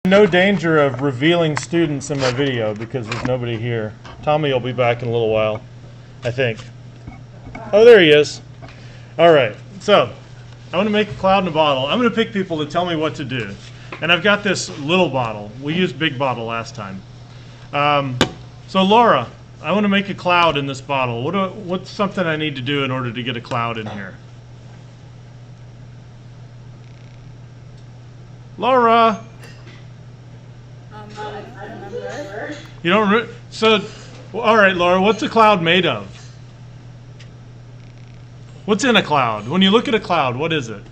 No danger of revealing students in my video because there's nobody here. Tommy will be back in a little while, I think. Oh, there he is. All right, so I want to make a cloud in a bottle. I'm going to pick people to tell me what to do. And I've got this little bottle. We used big bottle last time. So Laura, I want to make a cloud in this bottle. What's something I need to do in order to get a cloud in here? Laura! I don't remember. You don't remember? So, all right, Laura, what's a cloud made of? What's in a cloud? When you look at a cloud, what is it?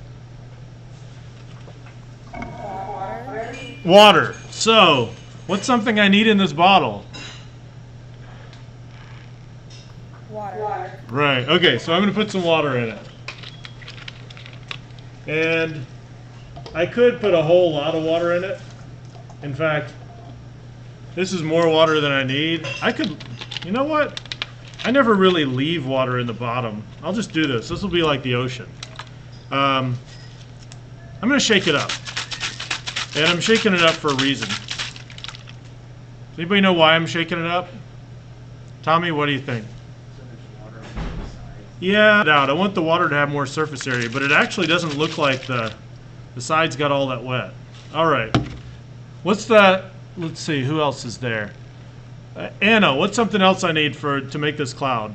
Water. Water. So, what's something I need in this bottle? Water. Right. Okay, so I'm going to put some water in it. And I could put a whole lot of water in it. In fact, this is more water than I need. I could, you know what? I never really leave water in the bottom. I'll just do this. This will be like the ocean. I'm going to shake it up. And I'm shaking it up for a reason. Does anybody know why I'm shaking it up? Tommy, what do you think? Yeah, I want the water to have more surface area, but it actually doesn't look like the sides got all that wet. All right. What's that? Let's see, who else is there? Anna, what's something else I need to make this cloud?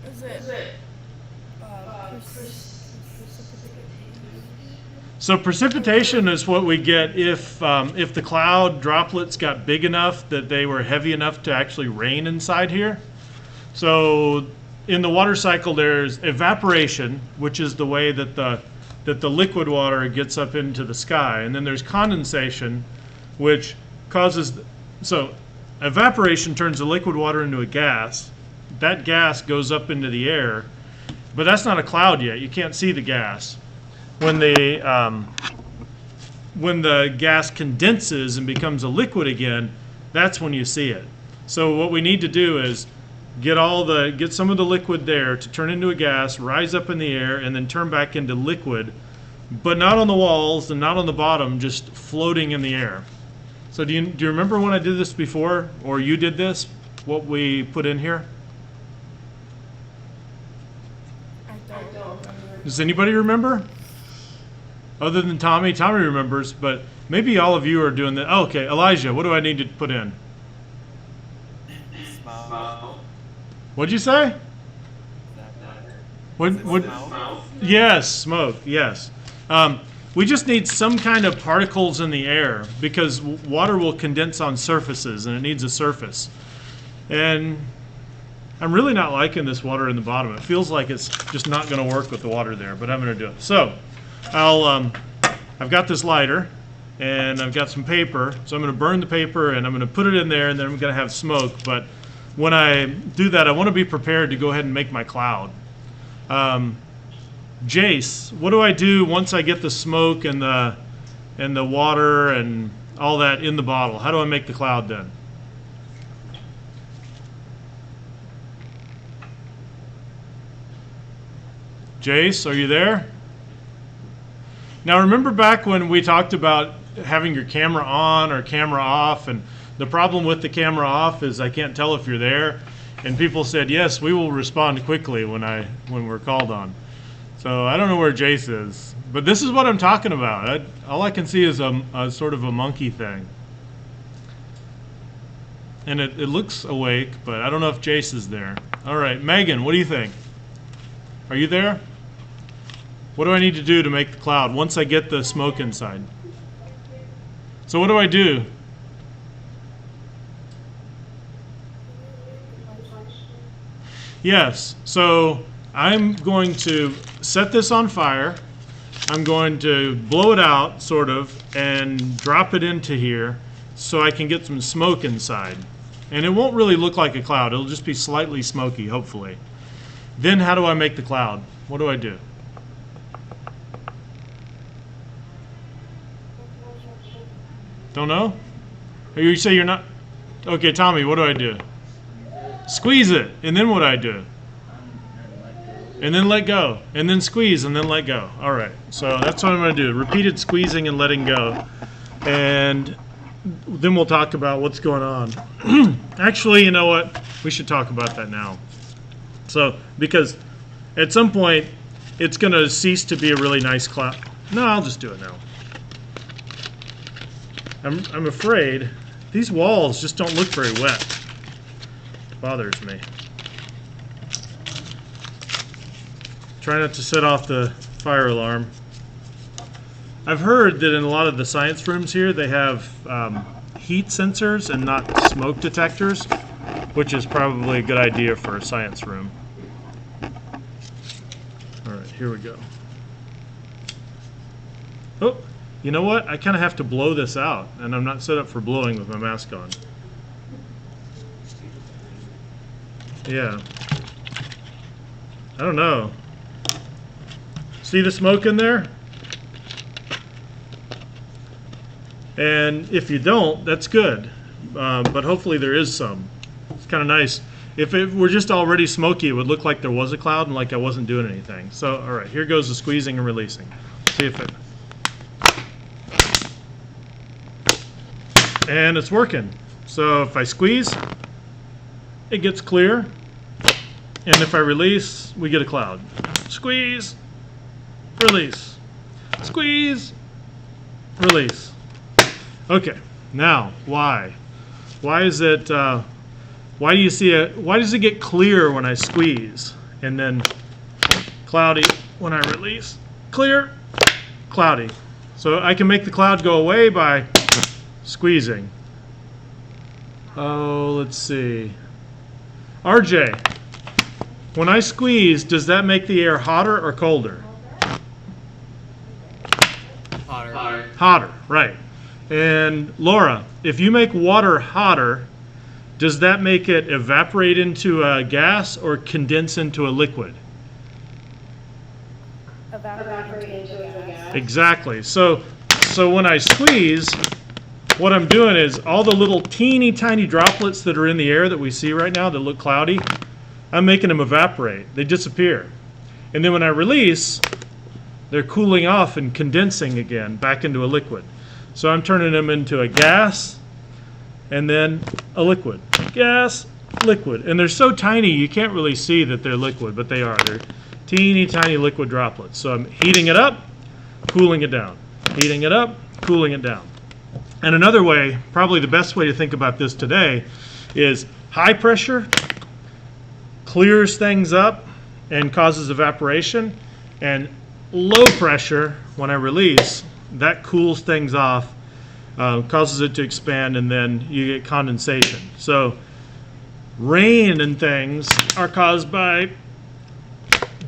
Is it So precipitation is what we get if the cloud droplets got big enough that they were heavy enough to actually rain inside here. So in the water cycle, there's evaporation, which is the way that the liquid water gets up into the sky, and then there's condensation, which causes so evaporation turns the liquid water into a gas. That gas goes up into the air, but that's not a cloud yet. You can't see the gas. When the gas condenses and becomes a liquid again, that's when you see it. So what we need to do is get some of the liquid there to turn into a gas, rise up in the air, and then turn back into liquid, but not on the walls and not on the bottom, just floating in the air. So do you remember when I did this before, or you did this, what we put in here? I don't remember. Does anybody remember? Other than Tommy? Tommy remembers, but maybe all of you are doing that. Oh, okay, Elijah, what do I need to put in? Smoke. What'd you say? What? Smoke. Yes, smoke. Yes. We just need some kind of particles in the air because water will condense on surfaces and it needs a surface. And I'm really not liking this water in the bottom. It feels like it's just not going to work with the water there, but I'm going to do it. So I've got this lighter and I've got some paper. So I'm going to burn the paper and I'm going to put it in there and then I'm going to have smoke. But when I do that, I want to be prepared to go ahead and make my cloud. Jace, what do I do once I get the smoke and the water and all that in the bottle? How do I make the cloud then? Jace, are you there? Now remember back when we talked about having your camera on or camera off, and the problem with the camera off is I can't tell if you're there, and people said, yes, we will respond quickly when we're called on. So I don't know where Jace is, but this is what I'm talking about. All I can see is a sort of a monkey thing. And it looks awake, but I don't know if Jace is there. All right, Megan, what do you think? Are you there? What do I need to do to make the cloud once I get the smoke inside? So what do I do? Yes, so I'm going to set this on fire. I'm going to blow it out, sort of, and drop it into here so I can get some smoke inside. And it won't really look like a cloud. It'll just be slightly smoky, hopefully. Then how do I make the cloud? What do I do? Don't know? Or you say you're not? Okay, Tommy, what do I do? Squeeze it, and then what do I do? and then let go, and then squeeze, and then let go. All right, so that's what I'm going to do. Repeated squeezing and letting go. And then we'll talk about what's going on. Actually, you know what? We should talk about that now. So, because at some point, it's going to cease to be a really nice cloud. No, I'll just do it now. I'm afraid these walls just don't look very wet. It bothers me. Try not to set off the fire alarm. I've heard that in a lot of the science rooms here, they have heat sensors and not smoke detectors, which is probably a good idea for a science room. All right, here we go. Oh, you know what? I kind of have to blow this out, and I'm not set up for blowing with my mask on. Yeah. I don't know. See the smoke in there? And if you don't, that's good. But hopefully there is some. It's kind of nice. If it were just already smoky, it would look like there was a cloud and like I wasn't doing anything. So, all right, here goes the squeezing and releasing. See if it... And it's working. So if I squeeze, it gets clear. And if I release, we get a cloud. Squeeze, release. Squeeze, release. Okay, now why? Why is it? Why do you see it? Why does it get clear when I squeeze and then cloudy when I release? Clear, cloudy. So I can make the cloud go away by squeezing. Oh, let's see. RJ, when I squeeze, does that make the air hotter or colder? Hotter. Hotter, right. And Laura, if you make water hotter, does that make it evaporate into a gas or condense into a liquid? Evaporate into a gas. Exactly. So when I squeeze, what I'm doing is all the little teeny tiny droplets that are in the air that we see right now that look cloudy, I'm making them evaporate. They disappear. And then when I release, they're cooling off and condensing again back into a liquid. So I'm turning them into a gas and then a liquid. Gas, liquid. And they're so tiny you can't really see that they're liquid, but they are. They're teeny tiny liquid droplets. So I'm heating it up, cooling it down. Heating it up, cooling it down. And another way, probably the best way to think about this today, is high pressure clears things up and causes evaporation, and low pressure, when I release, that cools things off, causes it to expand, and then you get condensation. So rain and things are caused by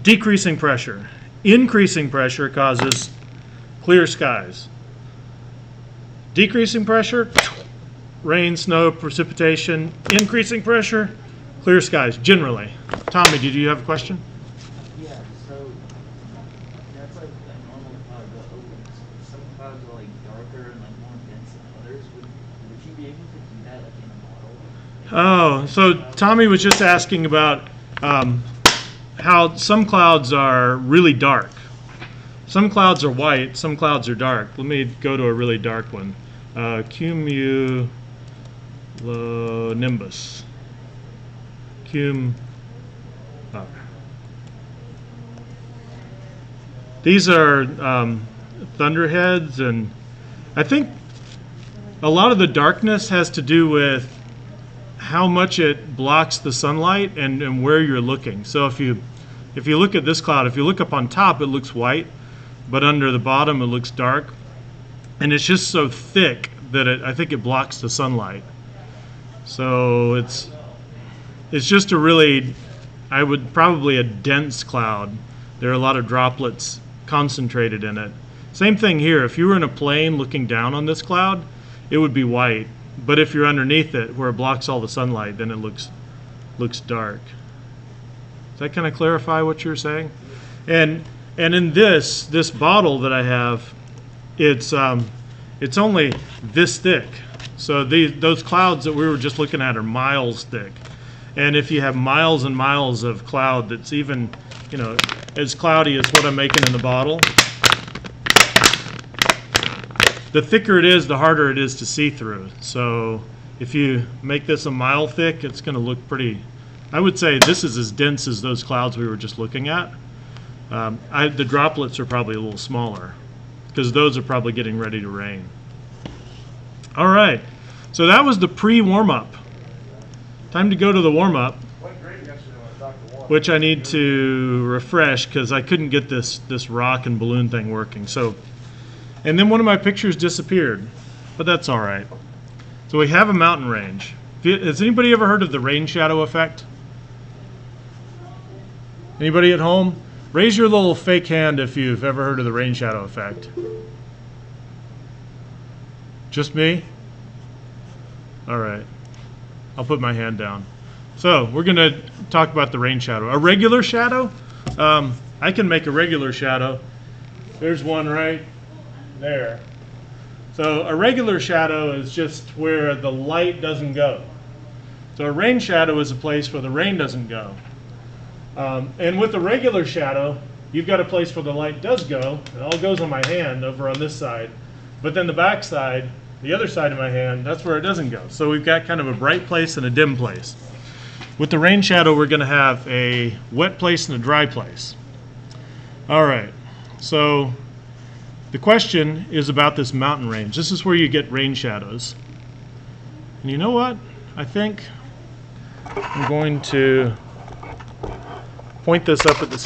decreasing pressure. Increasing pressure causes clear skies. Decreasing pressure, rain, snow, precipitation. Increasing pressure, clear skies, generally. Tommy, did you have a question? Yeah, so that's like a normal cloud that opens. Some clouds are like darker and like more dense than others. Would you be able to do that like in a model? Oh, so Tommy was just asking about how some clouds are really dark. Some clouds are white, some clouds are dark. Let me go to a really dark one. Cumulonimbus. These are thunderheads, and I think a lot of the darkness has to do with how much it blocks the sunlight and where you're looking. So if you look at this cloud, if you look up on top, it looks white, but under the bottom it looks dark, and it's just so thick that I think it blocks the sunlight. So it's just a really, probably a dense cloud. There are a lot of droplets concentrated in it. Same thing here. If you were in a plane looking down on this cloud, it would be white. But if you're underneath it, where it blocks all the sunlight, then it looks dark. Does that kind of clarify what you're saying? And in this bottle that I have, it's only this thick. So those clouds that we were just looking at are miles thick. And if you have miles and miles of cloud that's even you know, as cloudy as what I'm making in the bottle. The thicker it is, the harder it is to see through. So if you make this a mile thick, it's going to look pretty, I would say this is as dense as those clouds we were just looking at. The droplets are probably a little smaller because those are probably getting ready to rain. All right, so that was the pre-warm-up. Time to go to the warm-up, which I need to refresh because I couldn't get this rock and balloon thing working. So, and then one of my pictures disappeared, but that's all right. So we have a mountain range. Has anybody ever heard of the Rainshadow effect? Anybody at home? Raise your little fake hand if you've ever heard of the Rainshadow effect. Just me? All right. I'll put my hand down. So we're going to talk about the Rainshadow. A regular shadow? I can make a regular shadow. There's one right there. So a regular shadow is just where the light doesn't go. So a rain shadow is a place where the rain doesn't go. And with a regular shadow, you've got a place where the light does go. It all goes on my hand over on this side. But then the back side, the other side of my hand, that's where it doesn't go. So we've got kind of a bright place and a dim place. With the rain shadow, we're going to have a wet place and a dry place. All right, so the question is about this mountain range. This is where you get rain shadows. And you know what? I think I'm going to point this up at the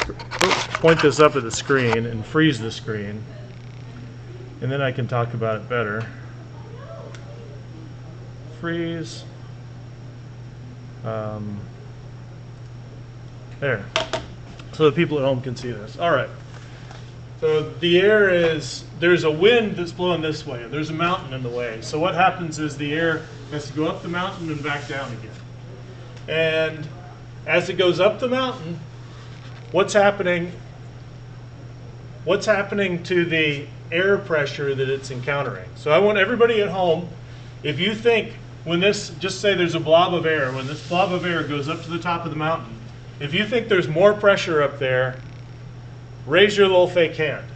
screen and freeze the screen, and then I can talk about it better. Freeze. There, so the people at home can see this. All right. So the air is, there's a wind that's blowing this way, and there's a mountain in the way. So what happens is the air has to go up the mountain and back down again. And as it goes up the mountain, what's happening to the air pressure that it's encountering? So I want everybody at home, if you think when this, just say there's a blob of air, when this blob of air goes up to the top of the mountain, if you think there's more pressure up there, raise your little fake hand.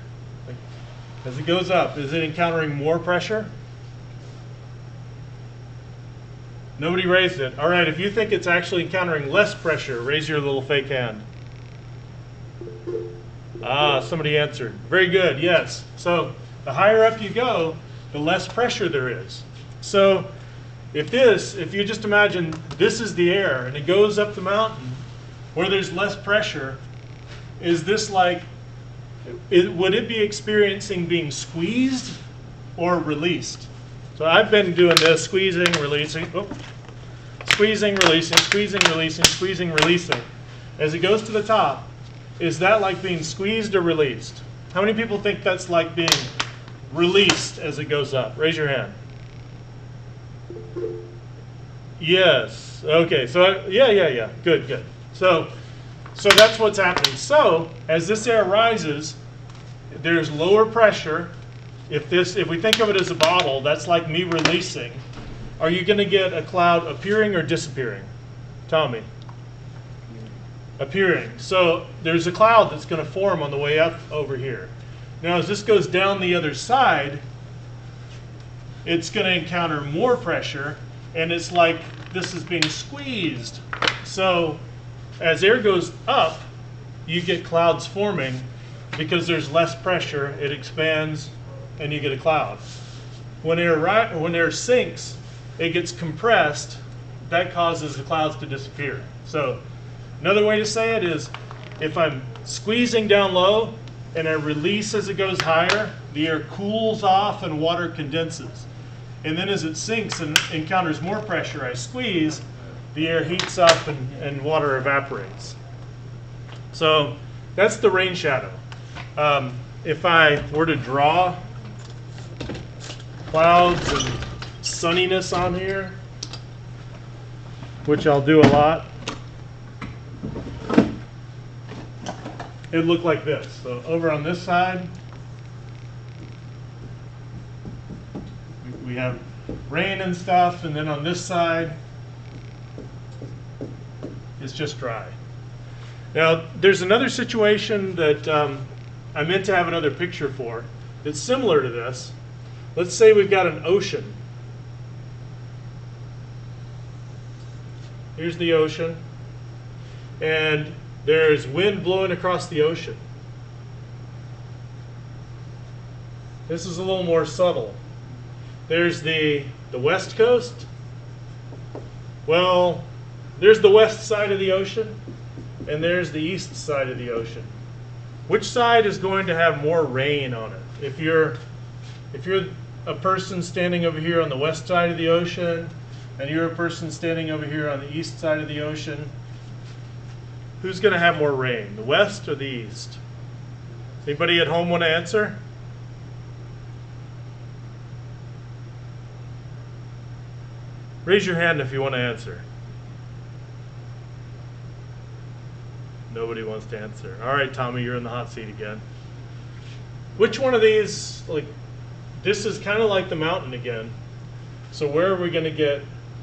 As it goes up, is it encountering more pressure? Nobody raised it. All right, if you think it's actually encountering less pressure, raise your little fake hand. Ah, somebody answered. Very good, yes. So the higher up you go, the less pressure there is. So if you just imagine this is the air and it goes up the mountain where there's less pressure, is this like, would it be experiencing being squeezed or released? So I've been doing this, squeezing, releasing, squeezing, releasing, squeezing, releasing, squeezing, releasing. As it goes to the top, is that like being squeezed or released? How many people think that's like being released as it goes up? Raise your hand. Yes. Okay. So yeah. Good. So that's what's happening. So as this air rises, there's lower pressure. If we think of it as a bottle, that's like me releasing. Are you going to get a cloud appearing or disappearing? Tell me. Appearing. So there's a cloud that's going to form on the way up over here. Now as this goes down the other side, it's going to encounter more pressure, and it's like this is being squeezed. So as air goes up, you get clouds forming because there's less pressure. It expands and you get a cloud. When air sinks, it gets compressed. That causes the clouds to disappear. So another way to say it is, if I'm squeezing down low and I release as it goes higher, the air cools off and water condenses. And then as it sinks and encounters more pressure, I squeeze, the air heats up and water evaporates. So that's the rain shadow. If I were to draw clouds and sunniness on here, which I'll do a lot, it'd look like this. So over on this side, we have rain and stuff, and then on this side, it's just dry. Now, there's another situation that I meant to have another picture for that's similar to this. Let's say we've got an ocean. Here's the ocean, and there's wind blowing across the ocean. This is a little more subtle. There's the west coast. Well, there's the west side of the ocean, and there's the east side of the ocean. Which side is going to have more rain on it? If you're a person standing over here on the west side of the ocean, and you're a person standing over here on the east side of the ocean, who's going to have more rain, the west or the east? Anybody at home want to answer? Raise your hand if you want to answer. Nobody wants to answer. All right, Tommy, you're in the hot seat again. Which one of these, like, this is kind of like the mountain again. So where are we going to get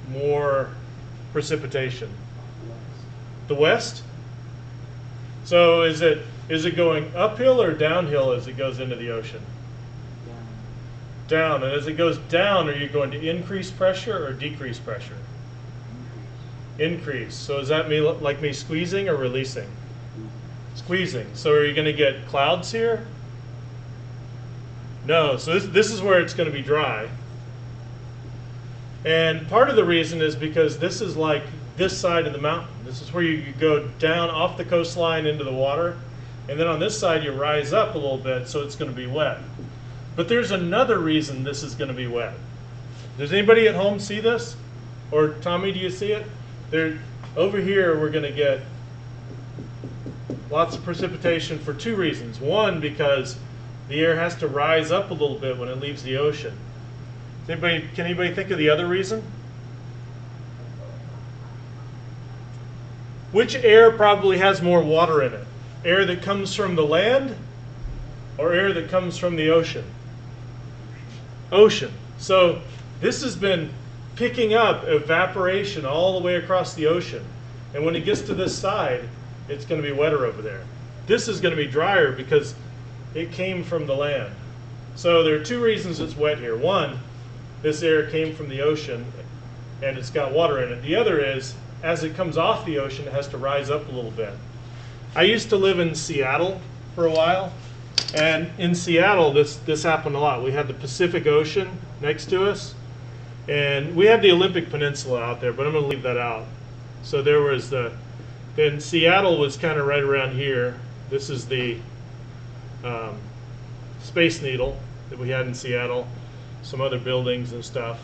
more precipitation? The west? So is it going uphill or downhill as it goes into the ocean? Down. And as it goes down, are you going to increase pressure or decrease pressure? Increase. So does that mean like me squeezing or releasing? Squeezing. So are you going to get clouds here? No. So this is where it's going to be dry. And part of the reason is because this is like this side of the mountain. This is where you go down off the coastline into the water. And then on this side you rise up a little bit, so it's going to be wet. But there's another reason this is going to be wet. Does anybody at home see this? Or Tommy, do you see it? Over here we're going to get lots of precipitation for two reasons. One, because the air has to rise up a little bit when it leaves the ocean. Can anybody think of the other reason? Which air probably has more water in it? Air that comes from the land or air that comes from the ocean? Ocean. So this has been picking up evaporation all the way across the ocean. And when it gets to this side, it's going to be wetter over there. This is going to be drier because it came from the land. So there are two reasons it's wet here. One, this air came from the ocean and it's got water in it. The other is, as it comes off the ocean, it has to rise up a little bit. I used to live in Seattle for a while, and in Seattle this happened a lot. We had the Pacific Ocean next to us, and we had the Olympic Peninsula out there, but I'm going to leave that out. So there was then Seattle was kind of right around here. This is the Space Needle that we had in Seattle, some other buildings and stuff.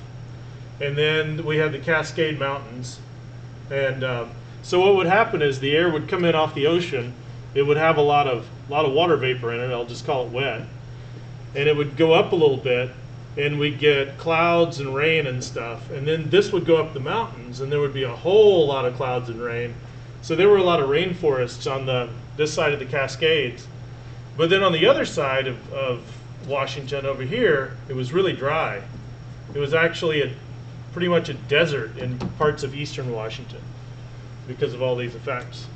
And then we had the Cascade Mountains. And so what would happen is the air would come in off the ocean. It would have a lot of water vapor in it. I'll just call it wet. And it would go up a little bit, and we'd get clouds and rain and stuff. And then this would go up the mountains, and there would be a whole lot of clouds and rain. So there were a lot of rainforests on this side of the Cascades. But then on the other side of Washington over here, it was really dry. It was actually pretty much a desert in parts of eastern Washington because of all these effects.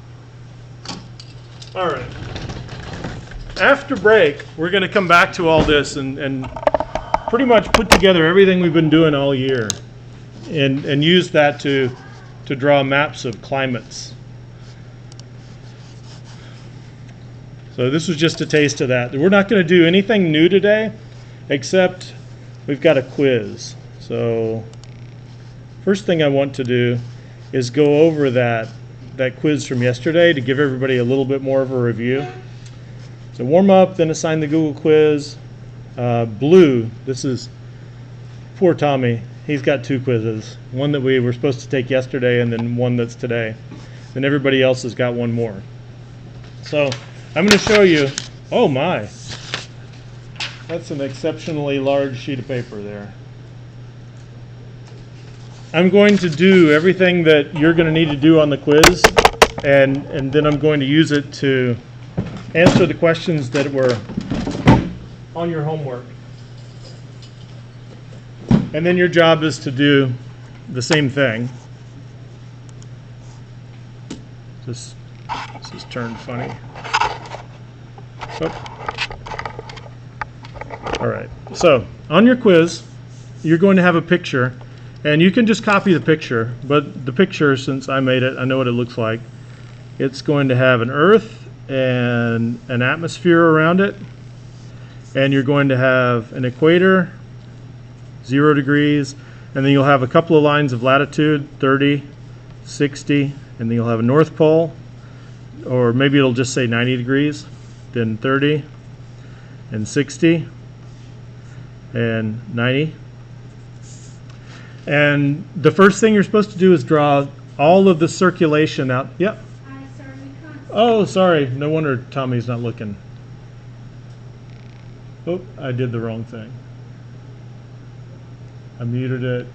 All right. After break, we're going to come back to all this and pretty much put together everything we've been doing all year and use that to draw maps of climates. So this was just a taste of that. We're not going to do anything new today, except we've got a quiz. So first thing I want to do is go over that quiz from yesterday to give everybody a little bit more of a review. So warm up, then assign the Google quiz. Blue, this is poor Tommy. He's got two quizzes, one that we were supposed to take yesterday and then one that's today. Then everybody else has got one more. So I'm going to show you, oh my, that's an exceptionally large sheet of paper there. I'm going to do everything that you're going to need to do on the quiz, and then I'm going to use it to answer the questions that were on your homework. And then your job is to do the same thing. This is turned funny. Oh. All right, so on your quiz, you're going to have a picture, and you can just copy the picture, but the picture, since I made it, I know what it looks like. It's going to have an Earth and an atmosphere around it, and you're going to have an equator, 0 degrees, and then you'll have a couple of lines of latitude, 30, 60, and then you'll have a North Pole, or maybe it'll just say 90 degrees, then 30, and 60, and 90. And the first thing you're supposed to do is draw all of the circulation out. Yep. Oh, sorry. No wonder Tommy's not looking. Oh, I did the wrong thing. I muted it.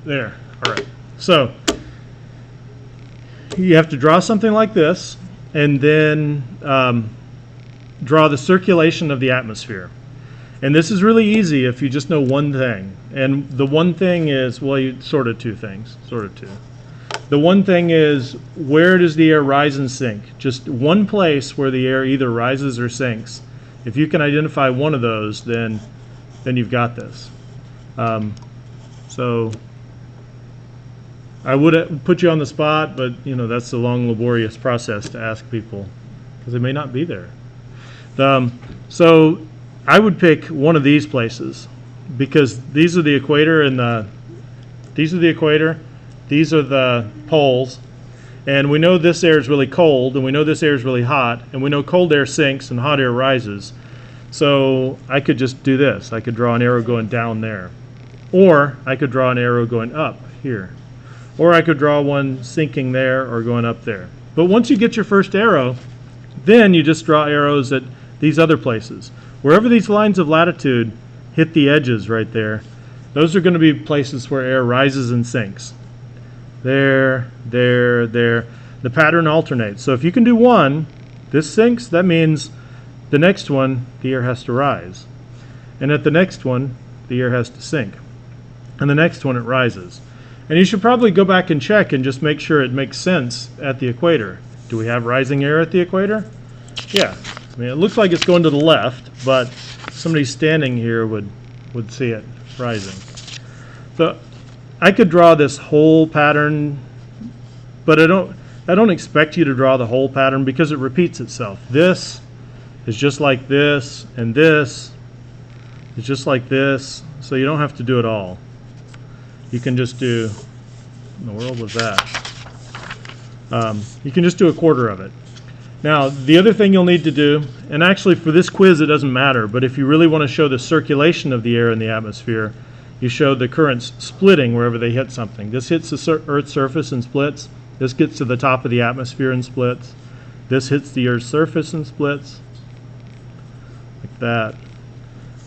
There. All right. So you have to draw something like this, and then draw the circulation of the atmosphere. And this is really easy if you just know one thing. And the one thing is, well, you sort of two things, sort of two. The one thing is, where does the air rise and sink? Just one place where the air either rises or sinks. If you can identify one of those, then you've got this. So I would put you on the spot, but you know that's a long, laborious process to ask people because they may not be there. So I would pick one of these places because these are the equator and these are the poles, and we know this air is really cold, and we know this air is really hot, and we know cold air sinks and hot air rises. So I could just do this. I could draw an arrow going down there, or I could draw an arrow going up here, or I could draw one sinking there or going up there. But once you get your first arrow, then you just draw arrows at these other places. Wherever these lines of latitude hit the edges right there, those are going to be places where air rises and sinks. There, there, there. The pattern alternates. So if you can do one, this sinks, that means the next one, the air has to rise. And at the next one, the air has to sink. And the next one, it rises. And you should probably go back and check and just make sure it makes sense at the equator. Do we have rising air at the equator? Yeah. I mean, it looks like it's going to the left, but somebody standing here would see it rising. So I could draw this whole pattern, but I don't expect you to draw the whole pattern because it repeats itself. This is just like this, and this is just like this, so you don't have to do it all. You can just do, what in the world was that? You can just do a quarter of it. Now, the other thing you'll need to do, and actually for this quiz it doesn't matter, but if you really want to show the circulation of the air in the atmosphere, you show the currents splitting wherever they hit something. This hits the Earth's surface and splits. This gets to the top of the atmosphere and splits. This hits the Earth's surface and splits. Like that.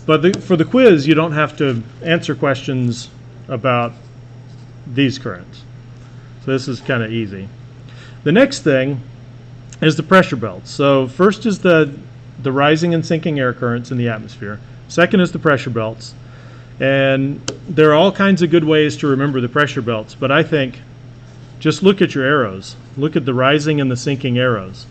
But for the quiz, you don't have to answer questions about these currents. So this is kind of easy. The next thing is the pressure belts. So first is the rising and sinking air currents in the atmosphere. Second is the pressure belts. And there are all kinds of good ways to remember the pressure belts, but I think just look at your arrows. Look at the rising and the sinking arrows.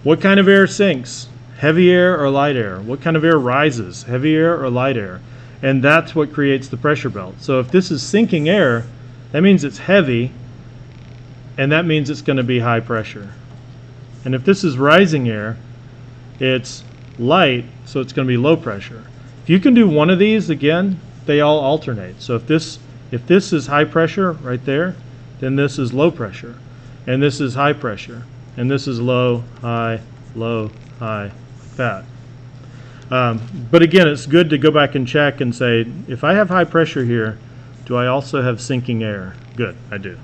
What kind of air sinks? Heavy air or light air? What kind of air rises? Heavy air or light air? And that's what creates the pressure belt. So if this is sinking air, that means it's heavy, and that means it's going to be high pressure. And if this is rising air, it's light, so it's going to be low pressure. If you can do one of these, again, they all alternate. So if this is high pressure right there, then this is low pressure. And this is high pressure. And this is low, high, like that. But again, it's good to go back and check and say, if I have high pressure here, do I also have sinking air? Good, I do.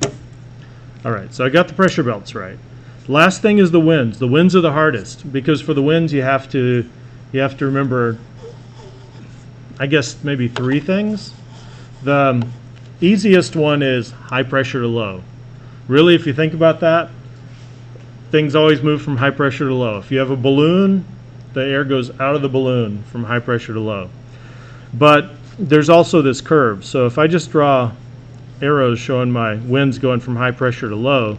All right, so I got the pressure belts right. Last thing is the winds. The winds are the hardest because for the winds you have to remember, I guess, maybe three things. The easiest one is high pressure to low. Really, if you think about that, things always move from high pressure to low. If you have a balloon, the air goes out of the balloon from high pressure to low. But there's also this curve. So if I just draw arrows showing my winds going from high pressure to low,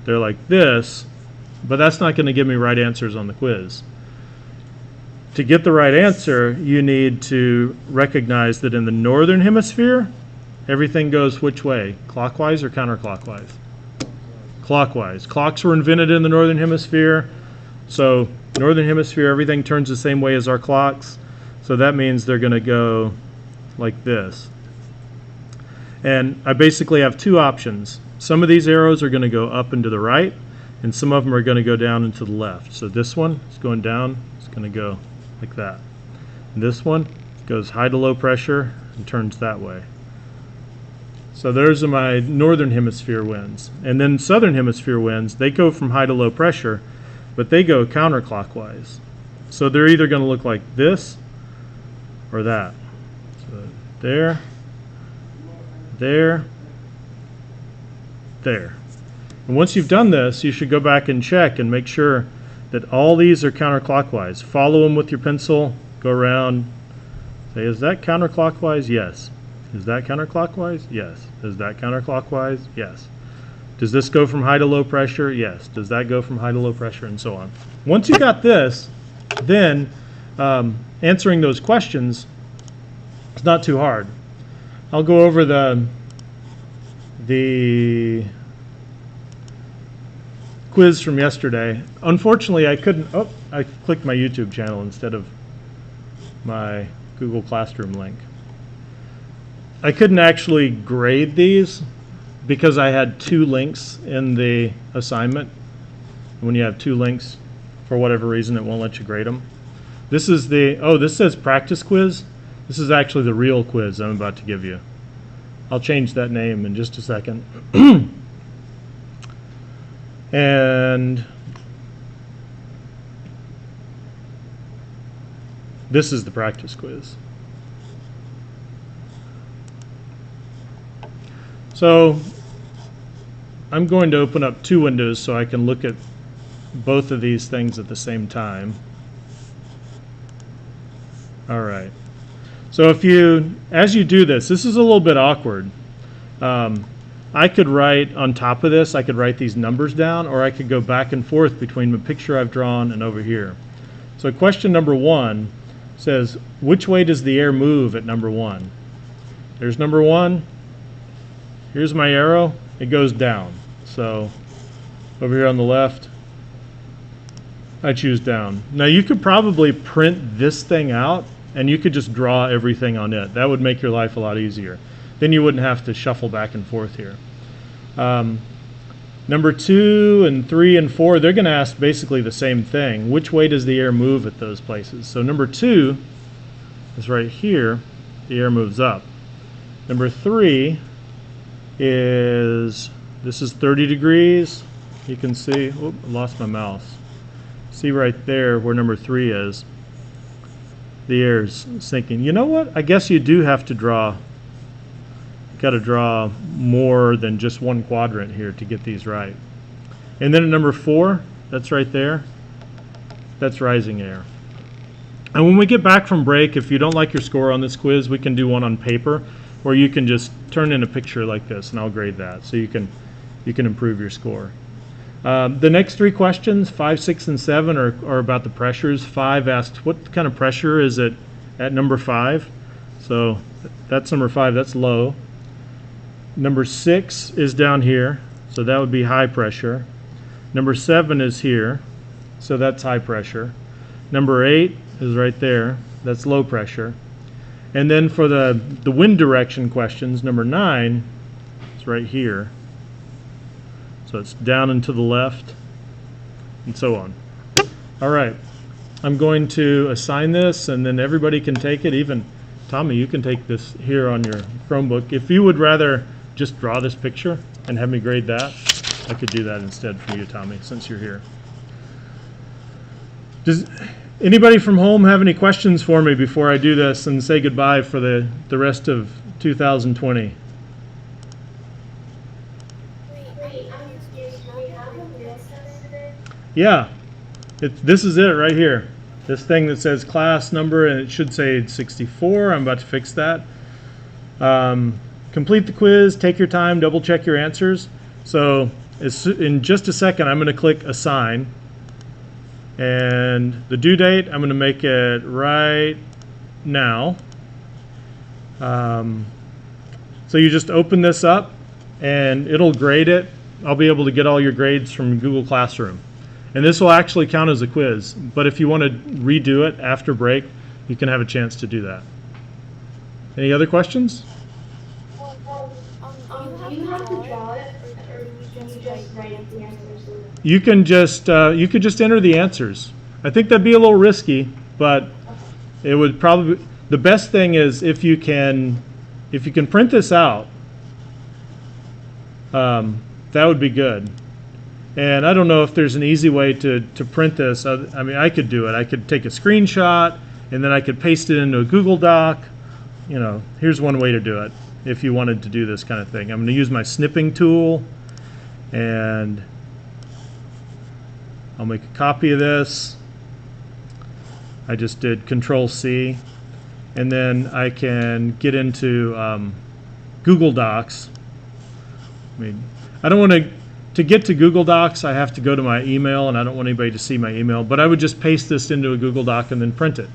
they're like this. but that's not going to give me right answers on the quiz. To get the right answer, you need to recognize that in the northern hemisphere, everything goes which way? Clockwise or counterclockwise? Clockwise. Clocks were invented in the northern hemisphere, so northern hemisphere, everything turns the same way as our clocks. So that means they're going to go like this. And I basically have two options. Some of these arrows are going to go up and to the right, and some of them are going to go down and to the left. So this one is going down, it's going to go like that. And this one goes high to low pressure and turns that way. So those are my northern hemisphere winds. And then southern hemisphere winds, they go from high to low pressure, but they go counterclockwise. So they're either going to look like this or that. So there, there, there. And once you've done this, you should go back and check and make sure that all these are counterclockwise. Follow them with your pencil, go around, say, is that counterclockwise? Yes. Is that counterclockwise? Yes. Is that counterclockwise? Yes. Does this go from high to low pressure? Yes. Does that go from high to low pressure? And so on. Once you got this, then answering those questions is not too hard. I'll go over the quiz from yesterday. Unfortunately, I couldn't. Oh, I clicked my YouTube channel instead of my Google Classroom link. I couldn't actually grade these because I had two links in the assignment. When you have two links, for whatever reason, it won't let you grade them. This is this says practice quiz. This is actually the real quiz I'm about to give you. I'll change that name in just a second. And this is the practice quiz. So I'm going to open up two windows so I can look at both of these things at the same time. All right. So as you do this is a little bit awkward. I could write on top of this, I could write these numbers down, or I could go back and forth between the picture I've drawn and over here. So question number 1 says, which way does the air move at number 1? There's number 1. Here's my arrow. It goes down. So over here on the left, I choose down. Now you could probably print this thing out and you could just draw everything on it. That would make your life a lot easier. Then you wouldn't have to shuffle back and forth here. Number 2 and 3 and 4, they're going to ask basically the same thing. Which way does the air move at those places? So number 2 is right here. The air moves up. Number 3 is, this is 30 degrees. You can see, I lost my mouse. See right there where number 3 is. The air's sinking. You know what? I guess you do have to draw. Got to draw more than just one quadrant here to get these right. And then at number 4, that's right there, that's rising air. And when we get back from break, if you don't like your score on this quiz, we can do one on paper, or you can just turn in a picture like this and I'll grade that, so you can improve your score. The next 3 questions, 5, 6, and 7, are about the pressures. 5 asks, what kind of pressure is it at number 5? So that's number 5, that's low. Number 6 is down here, so that would be high pressure. Number 7 is here, so that's high pressure. Number 8 is right there, that's low pressure. And then for the wind direction questions, number 9 is right here. So it's down and to the left, and so on. All right, I'm going to assign this, and then everybody can take it. Even Tommy, you can take this here on your Chromebook. If you would rather just draw this picture and have me grade that, I could do that instead for you, Tommy, since you're here. Does anybody from home have any questions for me before I do this and say goodbye for the rest of 2020? Yeah, this is it right here. This thing that says class number, and it should say 64. I'm about to fix that. Complete the quiz, take your time, double check your answers. So in just a second, I'm going to click Assign. And the due date, I'm going to make it right now. So you just open this up, and it'll grade it. I'll be able to get all your grades from Google Classroom. And this will actually count as a quiz. But if you want to redo it after break, you can have a chance to do that. Any other questions? Do you have to draw it, or can you just write the answers? You could just enter the answers. I think that'd be a little risky, but it would probably, the best thing is if you can print this out, that would be good. And I don't know if there's an easy way to print this. I mean, I could do it. I could take a screenshot, and then I could paste it into a Google Doc. You know, here's one way to do it if you wanted to do this kind of thing. I'm going to use my snipping tool, and I'll make a copy of this. I just did Control-C, and then I can get into Google Docs. I mean, I don't want to get to Google Docs, I have to go to my email, and I don't want anybody to see my email, but I would just paste this into a Google Doc and then print it.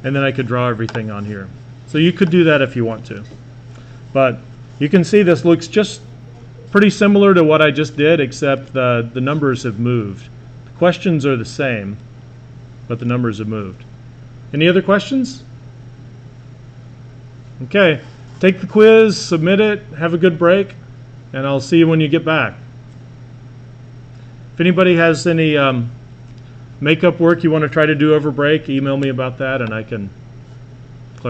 And then I could draw everything on here. So you could do that if you want to. But you can see this looks just pretty similar to what I just did, except the numbers have moved. The questions are the same, but the numbers have moved. Any other questions? Okay, take the quiz, submit it, have a good break, and I'll see you when you get back. If anybody has any makeup work you want to try to do over break, email me about that, and I can